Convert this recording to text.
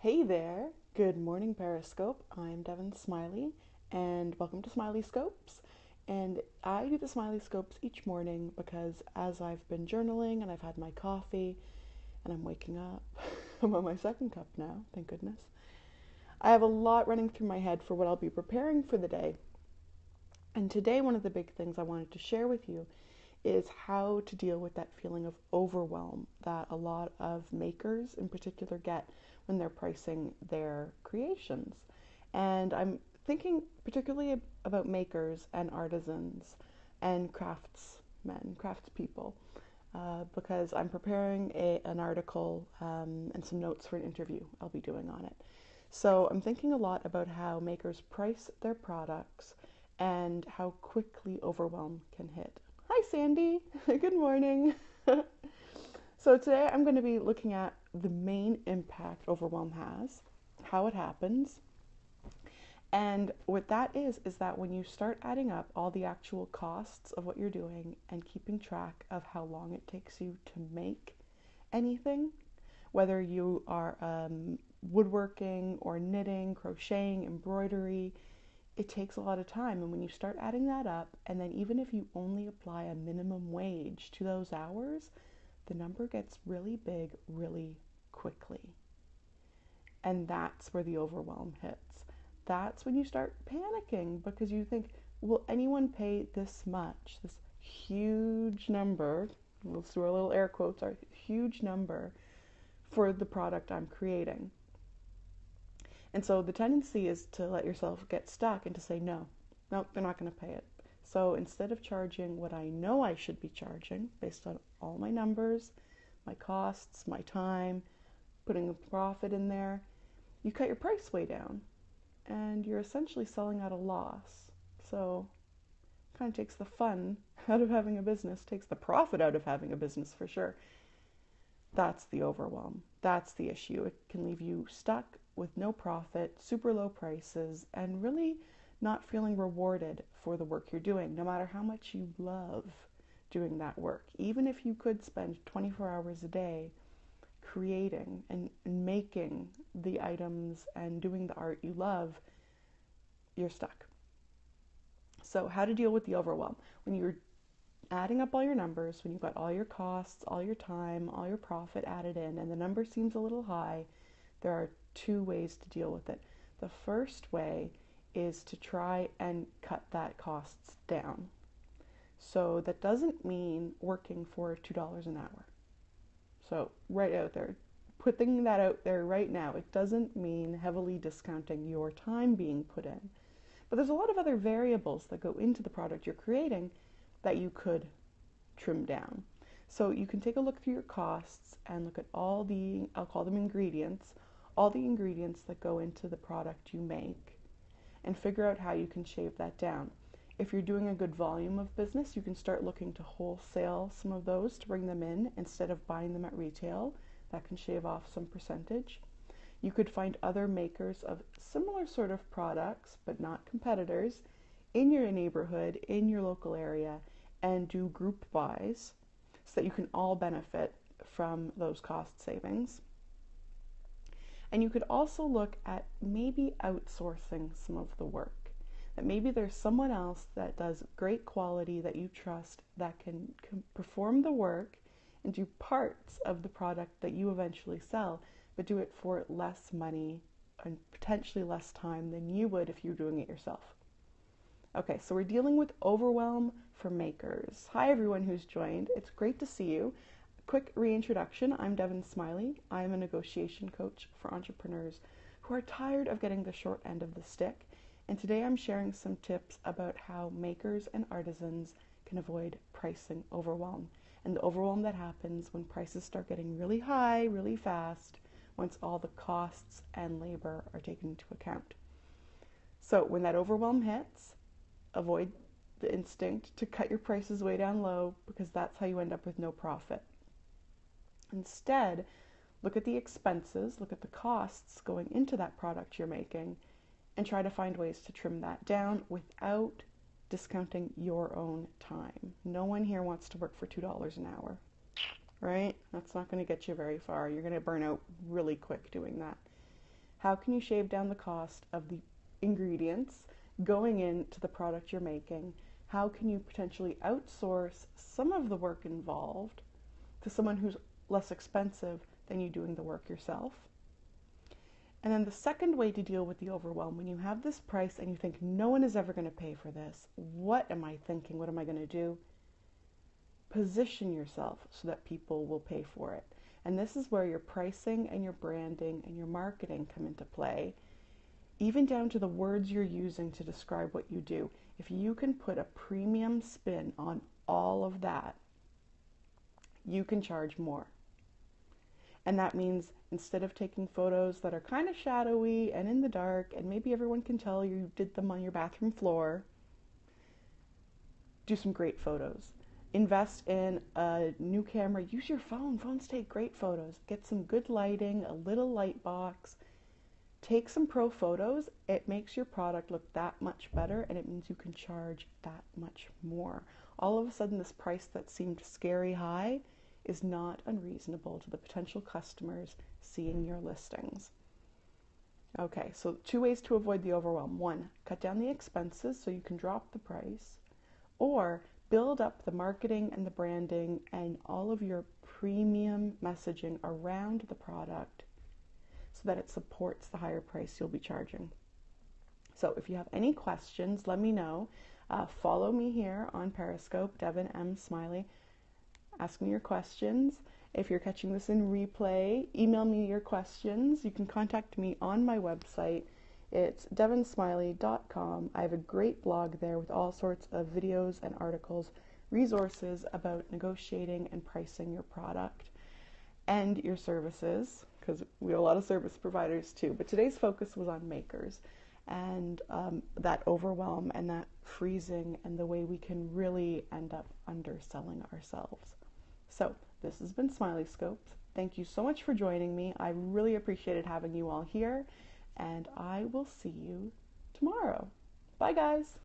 Hey there, good morning Periscope. I'm Devin Smiley and welcome to Smiley Scopes. And I do the Smiley Scopes each morning because as I've been journaling and I've had my coffee and I'm waking up, I'm on my second cup now, thank goodness. I have a lot running through my head for what I'll be preparing for the day. And today, one of the big things I wanted to share with you is how to deal with that feeling of overwhelm that a lot of makers in particular get when they're pricing their creations. And I'm thinking particularly about makers and artisans and craftsmen, craftspeople, because I'm preparing an article and some notes for an interview I'll be doing on it. So I'm thinking a lot about how makers price their products and how quickly overwhelm can hit. Hi, Sandy. Good morning. So today I'm going to be looking at the main impact overwhelm has, how it happens, and what that is that when you start adding up all the actual costs of what you're doing and keeping track of how long it takes you to make anything, whether you are woodworking or knitting, crocheting, embroidery, it takes a lot of time. And when you start adding that up, and then even if you only apply a minimum wage to those hours, the number gets really big really quickly. And that's where the overwhelm hits. That's when you start panicking because you think, will anyone pay this much, this huge number? Let's do our little air quotes, our huge number for the product I'm creating. And so the tendency is to let yourself get stuck and to say, no, they're not going to pay it. So instead of charging what I know I should be charging based on all my numbers, my costs, my time, putting a profit in there, you cut your price way down and you're essentially selling at a loss. So it kind of takes the fun out of having a business, takes the profit out of having a business for sure. That's the overwhelm. That's the issue. It can leave you stuck with no profit, super low prices, and really not feeling rewarded for the work you're doing, no matter how much you love doing that work. Even if you could spend 24 hours a day creating and making the items and doing the art you love, you're stuck. So how to deal with the overwhelm? When you're adding up all your numbers, when you've got all your costs, all your time, all your profit added in, and the number seems a little high, there are two ways to deal with it. The first way is to try and cut that costs down. So that doesn't mean working for $2 an hour. So right out there, putting that out there right now, it doesn't mean heavily discounting your time being put in. But there's a lot of other variables that go into the product you're creating that you could trim down. So you can take a look through your costs and look at all the, I'll call them ingredients, all the ingredients that go into the product you make and figure out how you can shave that down. If you're doing a good volume of business, you can start looking to wholesale some of those to bring them in instead of buying them at retail. That can shave off some percentage. You could find other makers of similar sort of products, but not competitors, in your neighborhood, in your local area, and do group buys so that you can all benefit from those cost savings. And you could also look at maybe outsourcing some of the work. That maybe there's someone else that does great quality that you trust that can perform the work and do parts of the product that you eventually sell, but do it for less money and potentially less time than you would if you were doing it yourself. Okay, so we're dealing with overwhelm for makers. Hi everyone who's joined. It's great to see you. Quick reintroduction. I'm Devin Smiley. I'm a negotiation coach for entrepreneurs who are tired of getting the short end of the stick. And today I'm sharing some tips about how makers and artisans can avoid pricing overwhelm and the overwhelm that happens when prices start getting really high, really fast, once all the costs and labor are taken into account. So when that overwhelm hits, avoid the instinct to cut your prices way down low because that's how you end up with no profit. Instead, look at the expenses, look at the costs going into that product you're making, and try to find ways to trim that down without discounting your own time. No one here wants to work for $2 an hour, right? That's not going to get you very far. You're going to burn out really quick doing that. How can you shave down the cost of the ingredients going into the product you're making? How can you potentially outsource some of the work involved to someone who's less expensive than you doing the work yourself? And then the second way to deal with the overwhelm, when you have this price and you think no one is ever going to pay for this, what am I thinking? What am I going to do? Position yourself so that people will pay for it. And this is where your pricing and your branding and your marketing come into play, even down to the words you're using to describe what you do. If you can put a premium spin on all of that, you can charge more. And that means instead of taking photos that are kind of shadowy and in the dark, and maybe everyone can tell you did them on your bathroom floor, do some great photos. Invest in a new camera. Use your phone. Phones take great photos. Get some good lighting, a little light box. Take some pro photos. It makes your product look that much better, and it means you can charge that much more. All of a sudden, this price that seemed scary high is not unreasonable to the potential customers seeing your listings. Okay, so 2 ways to avoid the overwhelm. 1, cut down the expenses so you can drop the price, or build up the marketing and the branding and all of your premium messaging around the product so that it supports the higher price you'll be charging. So if you have any questions, let me know. Follow me here on Periscope, Devin M. Smiley. Ask me your questions. If you're catching this in replay, email me your questions. You can contact me on my website. It's devinsmiley.com. I have a great blog there with all sorts of videos and articles, resources about negotiating and pricing your product and your services, because we have a lot of service providers too. But today's focus was on makers and that overwhelm and that freezing and the way we can really end up underselling ourselves. So this has been Smiley Scopes. Thank you so much for joining me. I really appreciated having you all here, and I will see you tomorrow. Bye, guys.